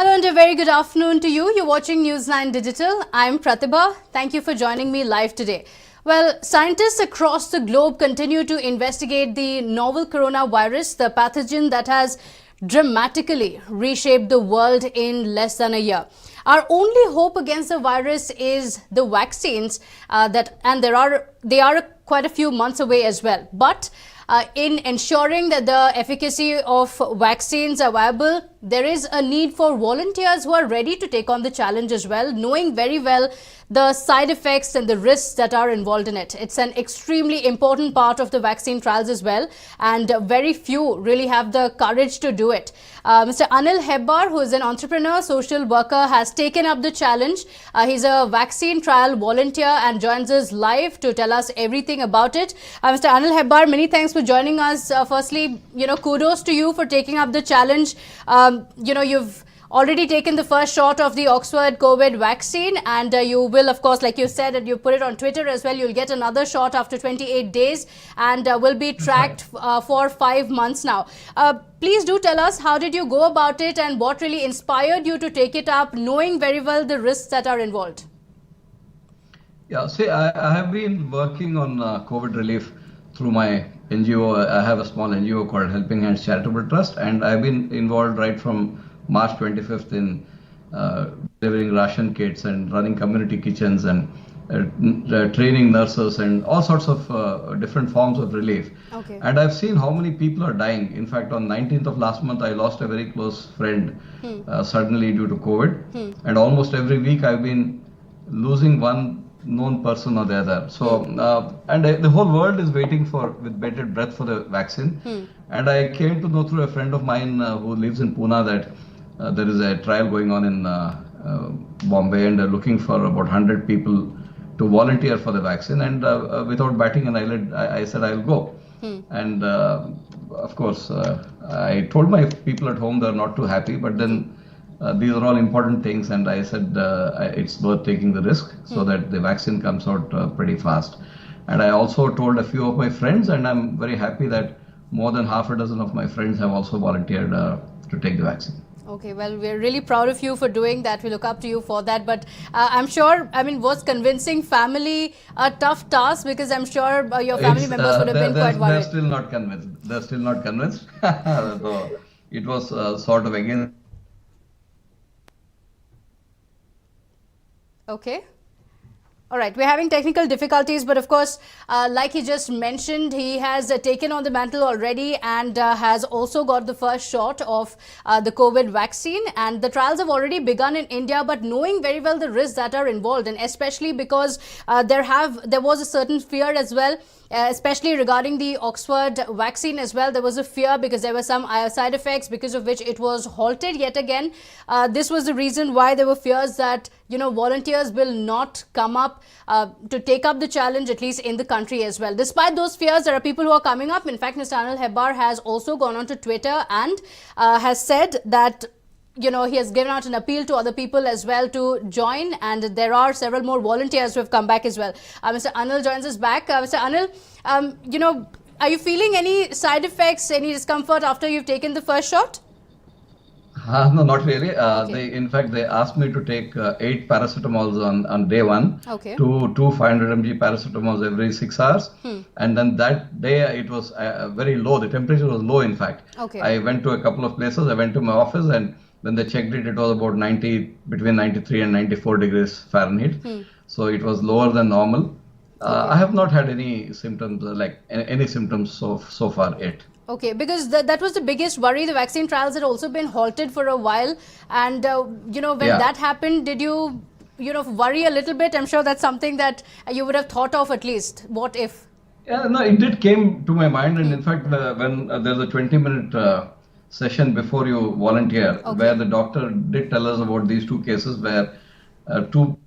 Hello and a very good afternoon to you. You're watching News 9 Digital. I'm Pratibha. Thank you for joining me live today. Well, scientists across the globe continue to investigate the novel coronavirus, the pathogen that has dramatically reshaped the world in less than a year. Our only hope against the virus is the vaccines, and they are quite a few months away as well. But in ensuring that the efficacy of vaccines are viable, there is a need for volunteers who are ready to take on the challenge as well, knowing very well the side effects and the risks that are involved in it. It's an extremely important part of the vaccine trials as well, and very few really have the courage to do it. Mr. Anil Hebbar, who is an entrepreneur, social worker, has taken up the challenge. He's a vaccine trial volunteer and joins us live to tell us everything about it. Mr. Anil Hebbar, many thanks for joining us. Firstly, kudos to you for taking up the challenge. You've already taken the first shot of the Oxford COVID vaccine, and you will, of course, like you said, and you put it on Twitter as well, you'll get another shot after 28 days and will be tracked for 5 months now. Please do tell us, how did you go about it and what really inspired you to take it up, knowing very well the risks that are involved? Yeah, see, I have been working on COVID relief through my NGO. I have a small NGO called Helping Hands Charitable Trust, and I've been involved right from March 25th in delivering ration kits and running community kitchens and training nurses and all sorts of different forms of relief. Okay. And I've seen how many people are dying. In fact, on 19th of last month, I lost a very close friend suddenly due to COVID. And almost every week I've been losing one known person or the other. So, and the whole world is waiting with bated breath for the vaccine. And I came to know through a friend of mine who lives in Pune that there is a trial going on in Bombay, and they're looking for about 100 people to volunteer for the vaccine. And without batting an eyelid, I said I'll go. And of course, I told my people at home they're not too happy, but then these are all important things, and I said it's worth taking the risk so that the vaccine comes out pretty fast. And I also told a few of my friends, and I'm very happy that more than half a dozen of my friends have also volunteered to take the vaccine. Okay, well, we're really proud of you for doing that. We look up to you for that. But I'm sure, was convincing family a tough task? Because I'm sure your family members would have been quite worried. They're still not convinced. They're still not convinced. So it was sort of again. Okay. All right, we're having technical difficulties, but of course, like he just mentioned, he has taken on the mantle already and has also got the first shot of the COVID vaccine. And the trials have already begun in India, but knowing very well the risks that are involved, and especially because there was a certain fear as well, especially regarding the Oxford vaccine as well. There was a fear because there were some side effects because of which it was halted yet again. This was the reason why there were fears that volunteers will not come up to take up the challenge, at least in the country as well. Despite those fears, there are people who are coming up. In fact, Mr. Anil Hebbar has also gone on to Twitter and has said that he has given out an appeal to other people as well to join, and there are several more volunteers who have come back as well. Mr. Anil joins us back. Mr. Anil, are you feeling any side effects, any discomfort after you've taken the first shot? No, not really. Okay. In fact, they asked me to take 8 paracetamols on day one, okay. two 500 mg paracetamols every 6 hours. And then that day it was very low. The temperature was low, in fact. Okay. I went to a couple of places. I went to my office, and when they checked it, it was about between 93 and 94 degrees Fahrenheit. So it was lower than normal. Okay. I have not had any symptoms, any symptoms so far yet. Okay, because that was the biggest worry. The vaccine trials had also been halted for a while. And, when that happened, did you, worry a little bit? I'm sure that's something that you would have thought of at least. What if? Yeah, no, it did came to my mind. And in fact, when there's a 20-minute session before you volunteer, where the doctor did tell us about these 2 cases where 2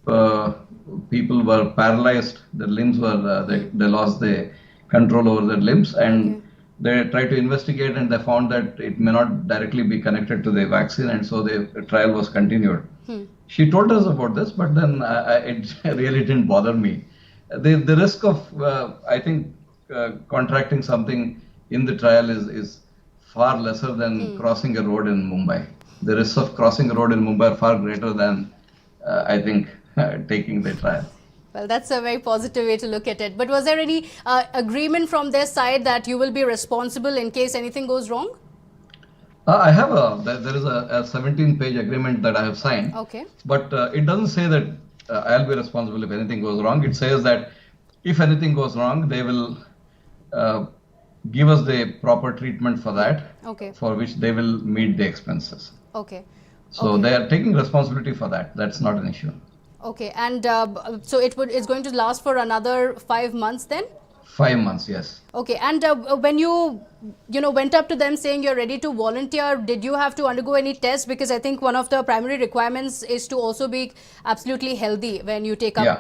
people were paralyzed. Their limbs were, they lost the control over their limbs. And they tried to investigate, and they found that it may not directly be connected to the vaccine, and so the trial was continued. She told us about this, but then it really didn't bother me. The risk of, I think, contracting something in the trial is far lesser than crossing a road in Mumbai. the risks of crossing a road in Mumbai are far greater than, I think, taking the trial. Well, that's a very positive way to look at it. But was there any agreement from their side that you will be responsible in case anything goes wrong? I have there is a 17-page agreement that I have signed. Okay. But it doesn't say that I'll be responsible if anything goes wrong. It says that if anything goes wrong, they will give us the proper treatment for that, Okay. for which they will meet the expenses. Okay. So Okay. they are taking responsibility for that. That's not an issue. Okay. And so it's going to last for another 5 months then? 5 months, yes. Okay. And when you went up to them saying you're ready to volunteer, did you have to undergo any tests? Because I think one of the primary requirements is to also be absolutely healthy when you take up. Yeah.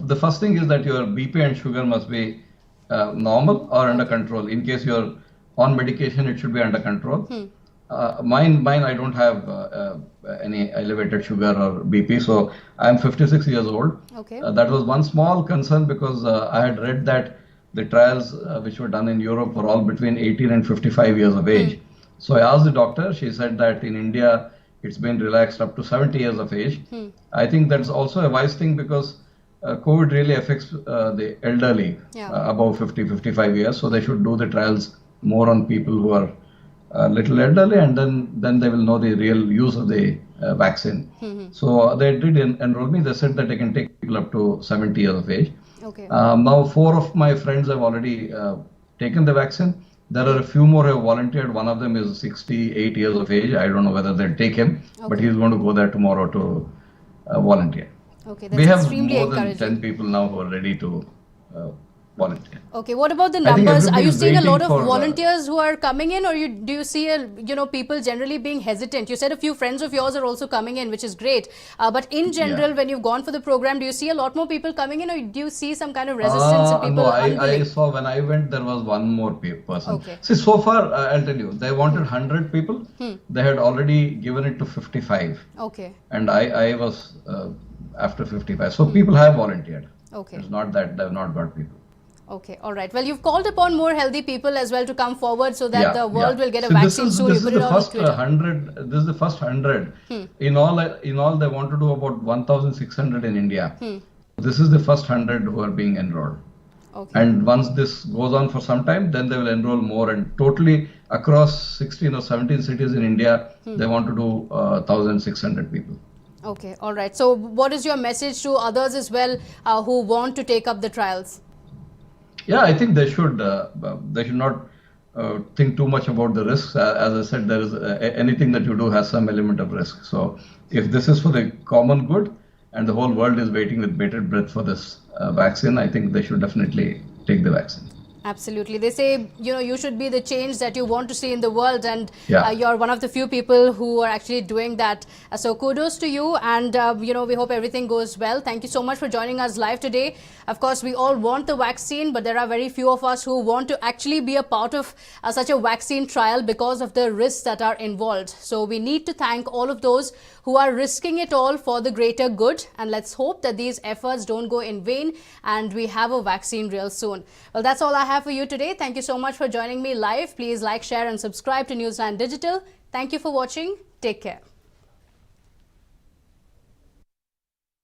The first thing is that your BP and sugar must be normal or under control. In case you're on medication, it should be under control. Mine, I don't have any elevated sugar or BP, so I'm 56 years old. Okay. That was one small concern because I had read that the trials which were done in Europe were all between 18 and 55 years of age. So I asked the doctor, she said that in India it's been relaxed up to 70 years of age. I think that's also a wise thing because COVID really affects the elderly above 50, 55 years. So they should do the trials more on people who are little elderly, and then they will know the real use of the vaccine. So they did enroll me. They said that they can take people up to 70 years of age. Okay. Now 4 of my friends have already taken the vaccine. There are a few more who have volunteered. One of them is 68 years of age. I don't know whether they'll take him, but he's going to go there tomorrow to volunteer. Okay, that's We have extremely more than encouraging. 10 people now who are ready to volunteer. Okay, what about the I think numbers? Are you everybody is seeing a lot waiting of for, volunteers who are coming in, or do you see people generally being hesitant? You said a few friends of yours are also coming in, which is great. But in general, when you've gone for the program, do you see a lot more people coming in, or do you see some kind of resistance and people No, I unwilling? saw when I went, there was one more person. Okay. See, so far, I'll tell you, they wanted 100 people. They had already given it to 55. Okay. And I was after 55. So people have volunteered. Okay. It's not that they've not got people. Okay, all right. Well, you've called upon more healthy people as well to come forward so that the world will get a So vaccine soon. This You is put it the on first Twitter. 100. This is the first 100. In all, they want to do about 1,600 in India. This is the first 100 who are being enrolled. Okay. And once this goes on for some time, then they will enroll more. And totally across 16 or 17 cities in India, they want to do 1,600 people. Okay, all right. So what is your message to others as well who want to take up the trials? Yeah, I think they should not think too much about the risks. As I said, there is anything that you do has some element of risk. So if this is for the common good and the whole world is waiting with bated breath for this vaccine, I think they should definitely take the vaccine. Absolutely. They say, you should be the change that you want to see in the world, and Yeah. you're one of the few people who are actually doing that. So kudos to you, and we hope everything goes well. Thank you so much for joining us live today. Of course, we all want the vaccine, but there are very few of us who want to actually be a part of such a vaccine trial because of the risks that are involved. So we need to thank all of those who are risking it all for the greater good, and let's hope that these efforts don't go in vain and we have a vaccine real soon. Well, that's all I have for you today. Thank you so much for joining me live. Please like, share and subscribe to Newsline Digital. Thank you for watching. Take care.